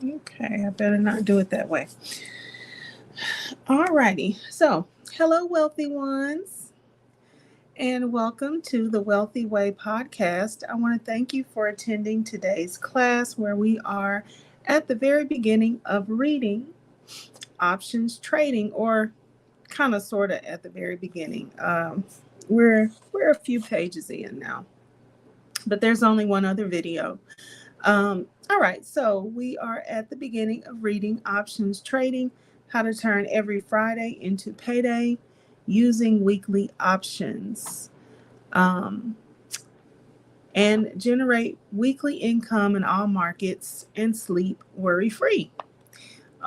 Okay, I better not do it that way. All righty. So, hello, wealthy ones, and welcome to the Wealthy Way podcast. I want to thank you for attending today's class where we are at the very beginning of reading options trading, or kind of sort of at the very beginning. We're a few pages in now, but there's only one other video. All right, so we are at the beginning of reading options trading, how to turn every Friday into payday using weekly options, um, and generate weekly income in all markets and sleep worry free.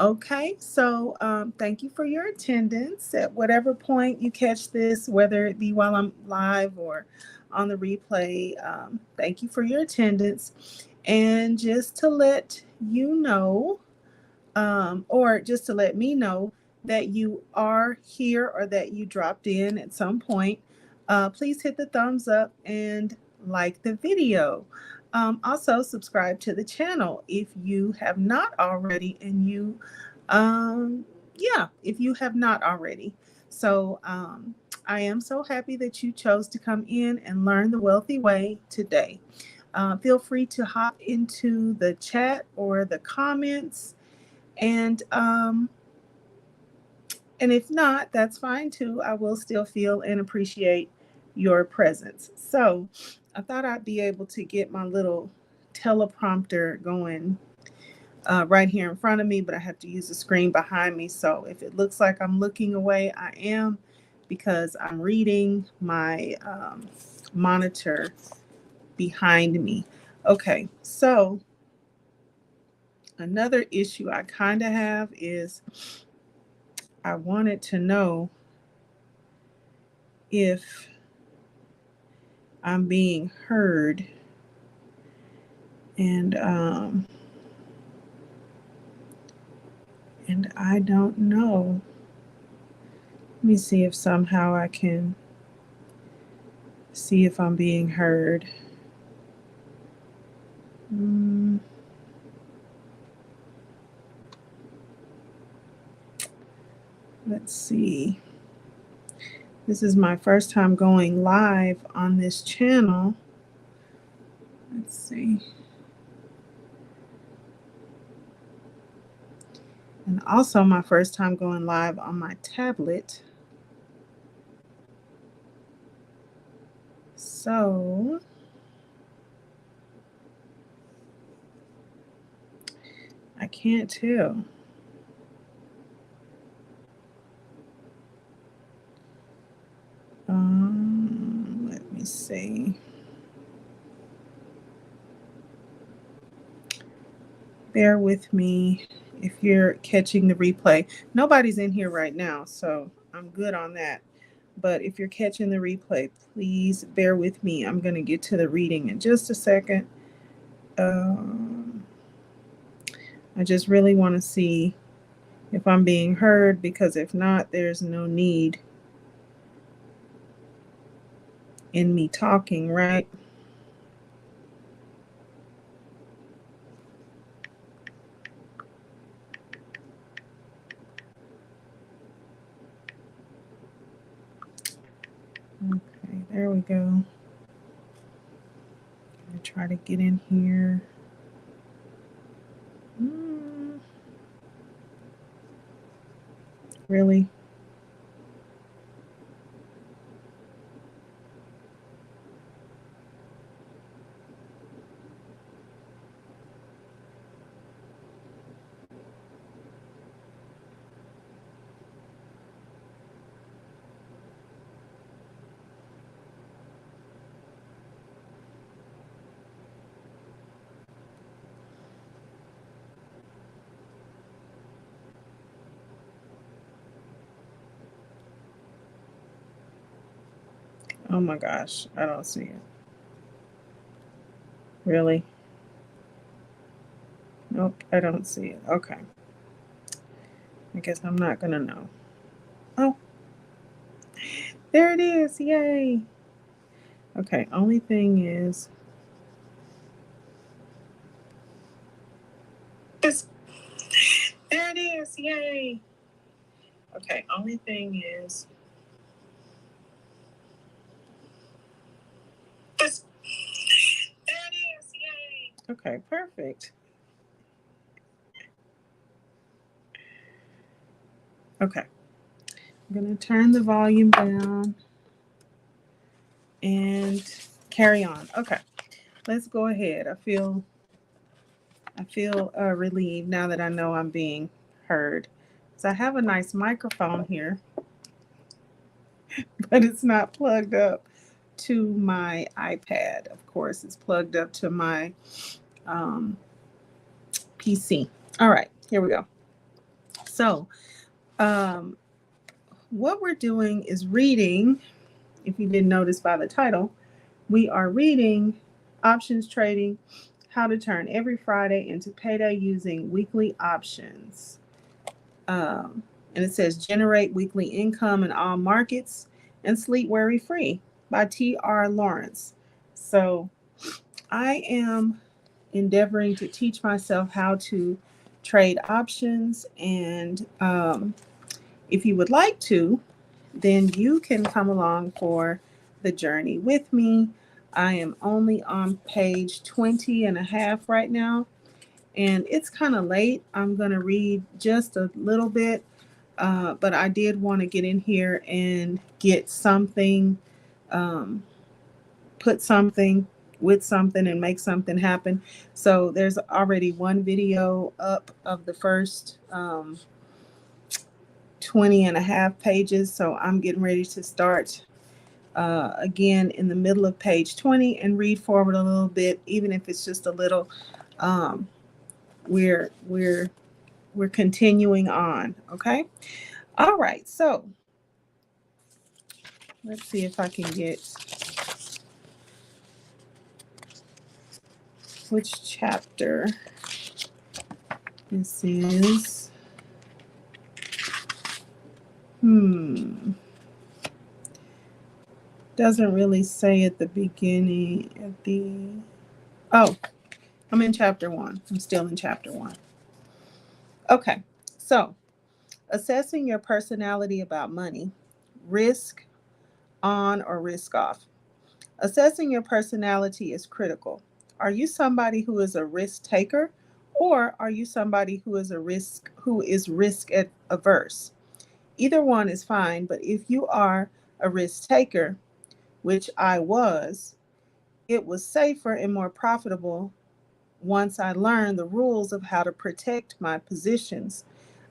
Okay, so thank you for your attendance at whatever point you catch this, whether it be while I'm live or on the replay. Thank you for your attendance. And just to let you know, or just to let me know that you are here or that you dropped in at some point, please hit the thumbs up and like the video. Also, subscribe to the channel if you have not already, and if you have not already. So, I am so happy that you chose to come in and learn the wealthy way today. Feel free to hop into the chat or the comments, and if not, that's fine too. I will still feel and appreciate your presence. So I thought I'd be able to get my little teleprompter going right here in front of me, but I have to use the screen behind me. So if it looks like I'm looking away, I am, because I'm reading my monitor behind me. Okay, so another issue I kind of have is I wanted to know if I'm being heard, and I don't know. Let me see if somehow I can see if I'm being heard. Let's see. This is my first time going live on this channel. Let's see. And also my first time going live on my tablet. So I can't tell. Let me see. Bear with me if you're catching the replay. Nobody's in here right now, so I'm good on that. But if you're catching the replay, please bear with me. I'm going to get to the reading in just a second. I just really want to see if I'm being heard, because if not, there's no need in me talking, right? Okay, there we go. I'm going to try to get in here. Really? Oh my gosh, I don't see it. Really? Nope, I don't see it. Okay. I guess I'm not going to know. Oh, there it is. Yay. Okay, only thing is, is. Yay. Okay, only thing is this. There it is. Yay. Okay, perfect. Okay. I'm going to turn the volume down and carry on. Okay. Let's go ahead. I feel relieved now that I know I'm being heard. So I have a nice microphone here, but it's not plugged up to my iPad. Of course, it's plugged up to my um, PC. All right, here we go. So, um, what we're doing is reading. If you didn't notice by the title, we are reading Options Trading: How to Turn Every Friday into Payday Using Weekly Options. And it says Generate Weekly Income in All Markets and Sleep Worry Free by T.R. Lawrence. So I am endeavoring to teach myself how to trade options. And if you would like to, then you can come along for the journey with me. I am only on page 20 and a half right now, and it's kind of late. I'm going to read just a little bit, but I did want to get in here and get something, put something with something and make something happen. So there's already one video up of the first 20 and a half pages. So I'm getting ready to start again in the middle of page 20 and read forward a little bit, even if it's just a little. Um, we're continuing on. Okay. All right. So let's see if I can get which chapter this is. Doesn't really say at the beginning. Oh, I'm in chapter 1. I'm still in chapter 1. Okay. So, assessing your personality about money, risk on or risk off. Assessing your personality is critical. Are you somebody who is a risk taker, or are you somebody who is risk averse? Either one is fine, but if you are a risk taker, which I was, it was safer and more profitable once I learned the rules of how to protect my positions.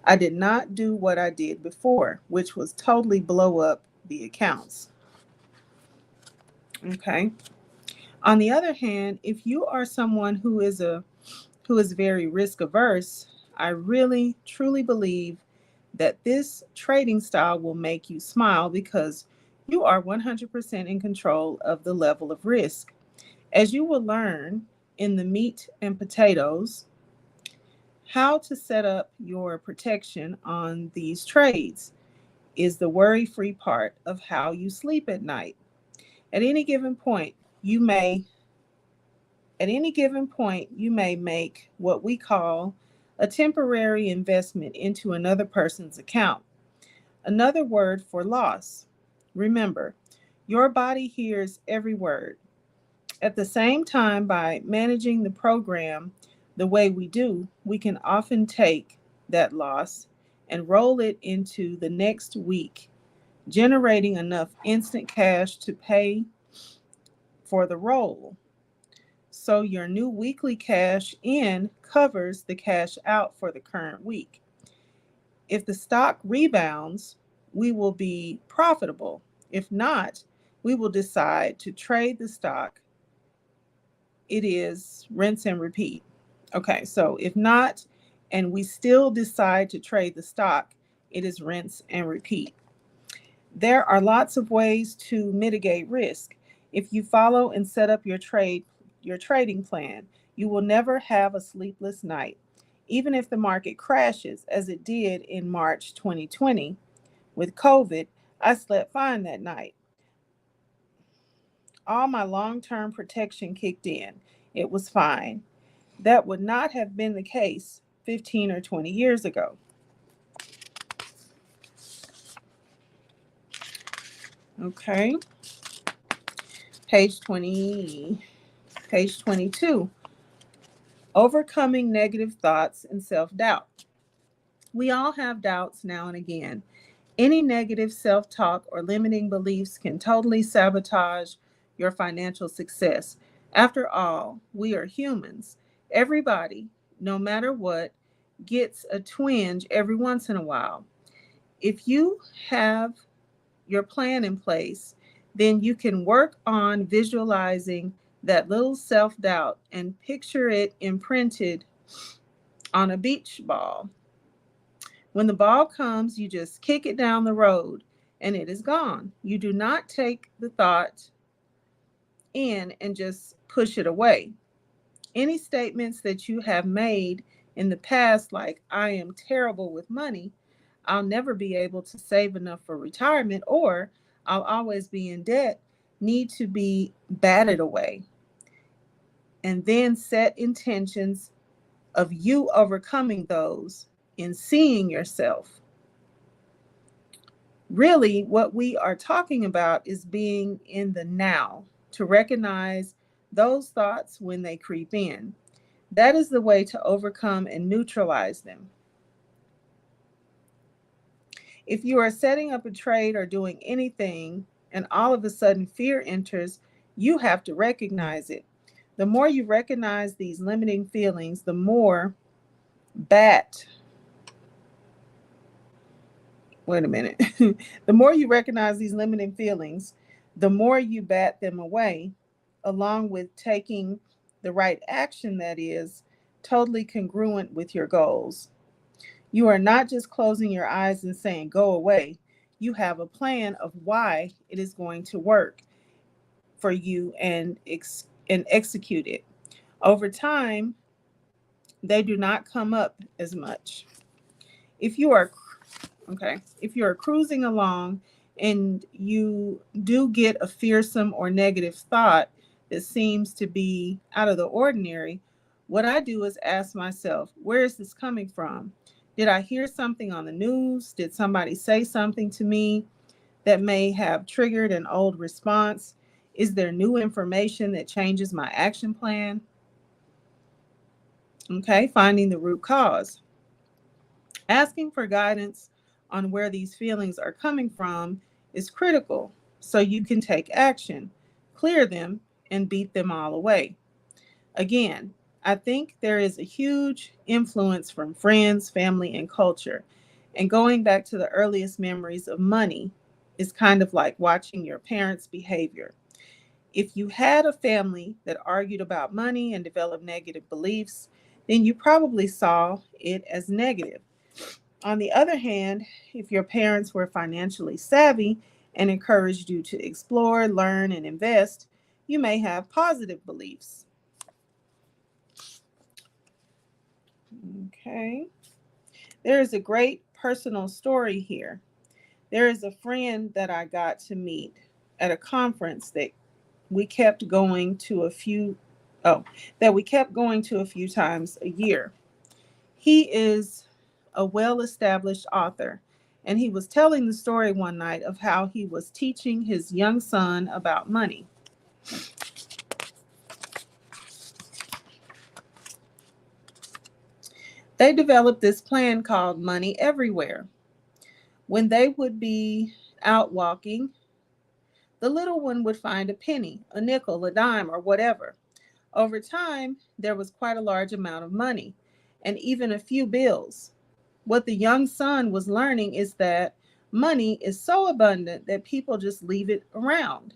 I did not do what I did before, which was totally blow up the accounts. Okay. On the other hand, if you are someone who is very risk averse, I really truly believe that this trading style will make you smile because you are 100% in control of the level of risk. As you will learn in the meat and potatoes, how to set up your protection on these trades is the worry-free part of how you sleep at night. At any given point, you may make what we call a temporary investment into another person's account. Another word for loss. Remember, your body hears every word. At the same time, by managing the program the way we do, we can often take that loss and roll it into the next week, generating enough instant cash to pay for the roll. So your new weekly cash in covers the cash out for the current week. If the stock rebounds, we will be profitable. If not, we will decide to trade the stock. It is rinse and repeat. Okay, so if not, and we still decide to trade the stock, it is rinse and repeat. There are lots of ways to mitigate risk. If you follow and set up your trading plan, you will never have a sleepless night. Even if the market crashes, as it did in March 2020 with COVID, I slept fine that night. All my long-term protection kicked in. It was fine. That would not have been the case 15 or 20 years ago. Okay. Page 20, page 22. Overcoming negative thoughts and self-doubt. We all have doubts now and again. Any negative self talk or limiting beliefs can totally sabotage your financial success. After all, we are humans. Everybody, no matter what, gets a twinge every once in a while. If you have your plan in place, then you can work on visualizing that little self doubt and picture it imprinted on a beach ball. When the ball comes, you just kick it down the road and it is gone. You do not take the thought in and just push it away. Any statements that you have made in the past, like, I am terrible with money, I'll never be able to save enough for retirement, or I'll always be in debt, need to be batted away. And then set intentions of you overcoming those in seeing yourself. Really, what we are talking about is being in the now, to recognize those thoughts when they creep in. That is the way to overcome and neutralize them. If you are setting up a trade or doing anything and all of a sudden fear enters, you have to recognize it. The more you recognize these limiting feelings, the more bat wait a minute. The more you recognize these limiting feelings, the more you bat them away, along with taking the right action that is totally congruent with your goals. You are not just closing your eyes and saying, go away. You have a plan of why it is going to work for you and execute it. Over time, they do not come up as much. If you are Okay. If you're cruising along and you do get a fearsome or negative thought that seems to be out of the ordinary, what I do is ask myself, where is this coming from? Did I hear something on the news? Did somebody say something to me that may have triggered an old response? Is there new information that changes my action plan? Okay, finding the root cause. Asking for guidance on where these feelings are coming from is critical so you can take action, clear them, and beat them all away. Again, I think there is a huge influence from friends, family, and culture. And going back to the earliest memories of money is kind of like watching your parents' behavior. If you had a family that argued about money and developed negative beliefs, then you probably saw it as negative. On the other hand, if your parents were financially savvy and encouraged you to explore, learn, and invest, you may have positive beliefs. Okay. There is a great personal story here. There is a friend that I got to meet at a conference we kept going to a few oh, that we kept going to a few times a year. He is a well-established author, and he was telling the story one night of how he was teaching his young son about money. They developed this plan called Money Everywhere. When they would be out walking, the little one would find a penny, a nickel, a dime, or whatever. Over time, there was quite a large amount of money and even a few bills. What the young son was learning is that money is so abundant that people just leave it around.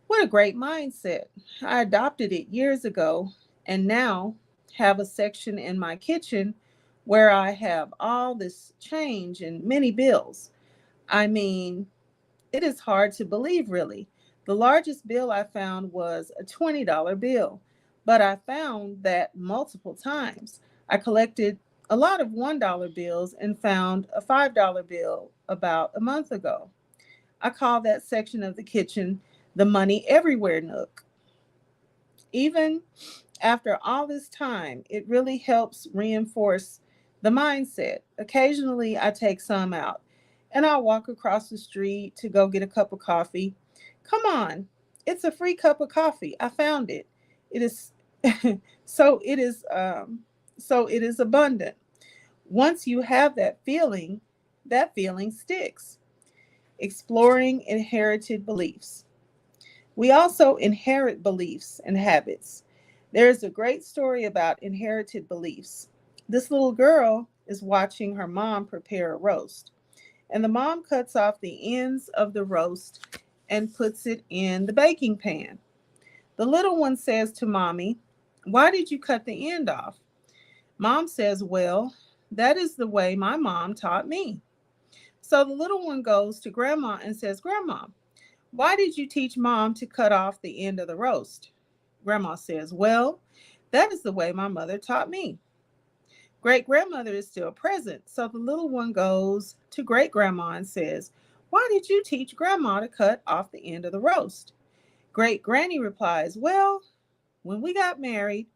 What a great mindset. I adopted it years ago and now have a section in my kitchen where I have all this change and many bills. I mean, it is hard to believe, really. The largest bill I found was a $20 bill, but I found that multiple times. I collected a lot of $1 bills and found a $5 bill about a month ago. I call that section of the kitchen the money everywhere nook. Even after all this time, it really helps reinforce the mindset. Occasionally, I take some out, and I'll walk across the street to go get a cup of coffee. Come on, it's a free cup of coffee. I found it. It is so it is so it is abundant. Once you have that feeling sticks. Exploring inherited beliefs. We also inherit beliefs and habits. There is a great story about inherited beliefs. This little girl is watching her mom prepare a roast, and the mom cuts off the ends of the roast and puts it in the baking pan. The little one says to mommy, "Why did you cut the end off?" Mom says, "Well, that is the way my mom taught me." So the little one goes to grandma and says, "Grandma, why did you teach mom to cut off the end of the roast?" Grandma says, "Well, that is the way my mother taught me." Great grandmother is still present, so the little one goes to great grandma and says, "Why did you teach grandma to cut off the end of the roast?" Great granny replies, "Well, when we got married,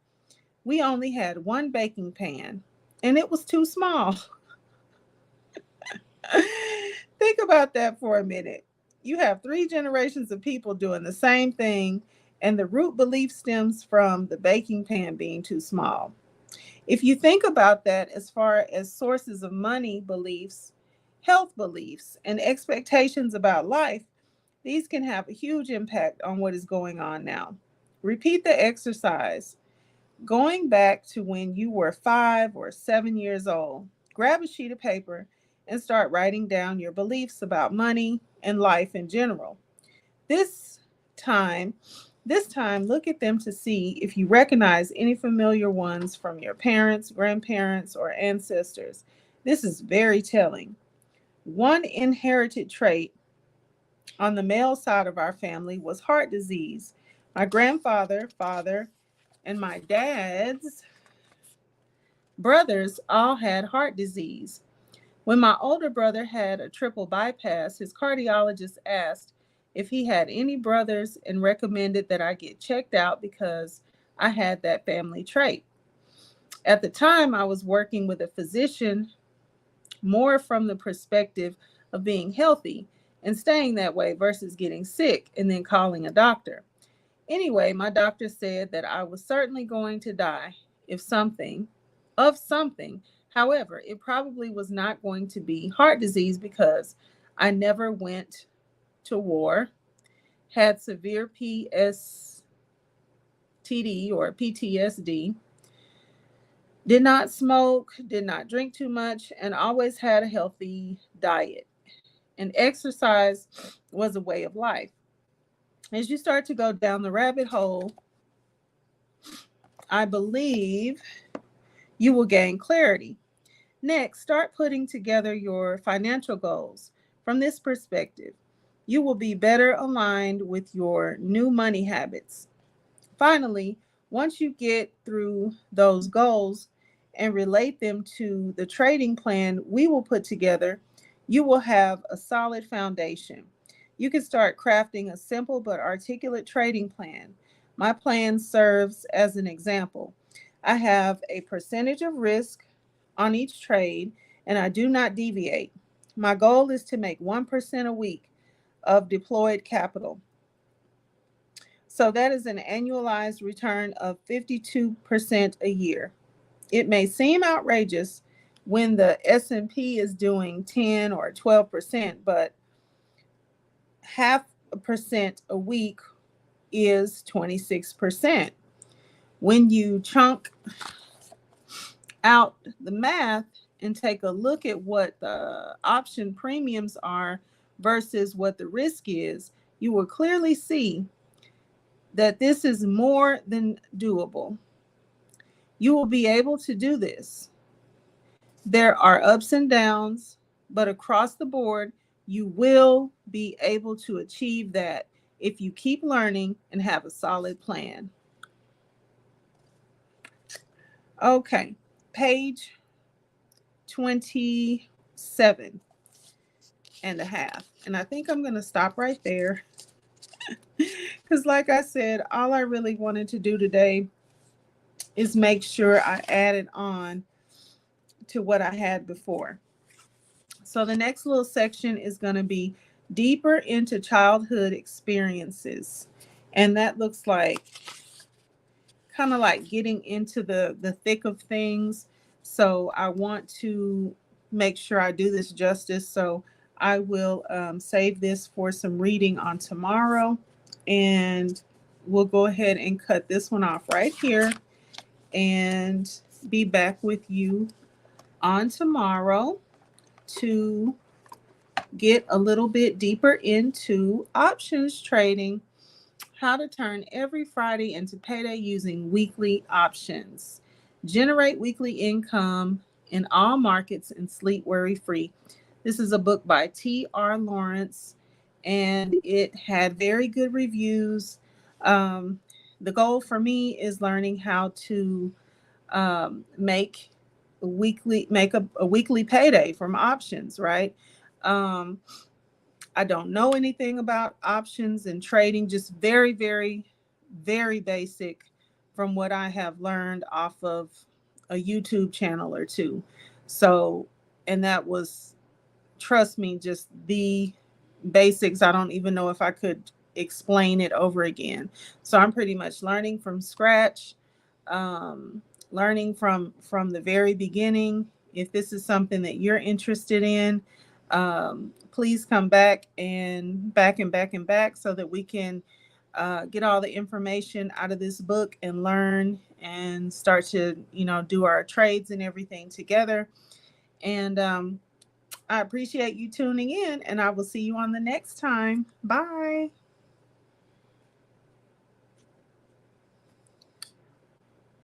we only had one baking pan, and it was too small." Think about that for a minute. You have three generations of people doing the same thing, and the root belief stems from the baking pan being too small. If you think about that as far as sources of money beliefs, health beliefs, and expectations about life, these can have a huge impact on what is going on now. Repeat the exercise. Going back to when you were 5 or 7 years old, grab a sheet of paper and start writing down your beliefs about money and life in general. This time, this time, look at them to see if you recognize any familiar ones from your parents, grandparents, or ancestors. This is very telling. One inherited trait on the male side of our family was heart disease. My grandfather, father, and my dad's brothers all had heart disease. When my older brother had a triple bypass, his cardiologist asked if he had any brothers and recommended that I get checked out because I had that family trait. At the time, I was working with a physician more from the perspective of being healthy and staying that way versus getting sick and then calling a doctor. Anyway, my doctor said that I was certainly going to die if something, of something. However, it probably was not going to be heart disease because I never went to war, had severe PSTD or PTSD, did not smoke, did not drink too much, and always had a healthy diet. And exercise was a way of life. As you start to go down the rabbit hole, I believe you will gain clarity. Next, start putting together your financial goals. From this perspective, you will be better aligned with your new money habits. Finally, once you get through those goals and relate them to the trading plan we will put together, you will have a solid foundation. You can start crafting a simple but articulate trading plan. My plan serves as an example. I have a percentage of risk on each trade and I do not deviate. My goal is to make 1% a week of deployed capital. So that is an annualized return of 52% a year. It may seem outrageous when the S&P is doing 10 or 12%, but half a percent a week is 26%. When you chunk out the math and take a look at what the option premiums are versus what the risk is, you will clearly see that this is more than doable. You will be able to do this. There are ups and downs, but across the board, you will be able to achieve that if you keep learning and have a solid plan. Okay, page 27 and a half. And I think I'm going to stop right there because, like I said, all I really wanted to do today is make sure I added on to what I had before. So the next little section is going to be deeper into childhood experiences. And that looks like kind of like getting into the thick of things. So I want to make sure I do this justice. So I will save this for some reading on tomorrow. And we'll go ahead and cut this one off right here and be back with you on tomorrow to get a little bit deeper into options trading, how to turn every Friday into payday using weekly options, generate weekly income in all markets, and sleep worry free. This is a book by T.R. Lawrence, and it had very good reviews. The goal for me is learning how to make a weekly payday from options, right? Um, I don't know anything about options and trading, just very, very, very basic from what I have learned off of a YouTube channel or two. So, and that was, trust me, just the basics. I don't even know if I could explain it over again. So I'm pretty much learning from scratch, learning from the very beginning. If this is something that you're interested in, please come back and back and back and back so that we can get all the information out of this book and learn and start to do our trades and everything together. And I appreciate you tuning in, and I will see you on the next time. Bye.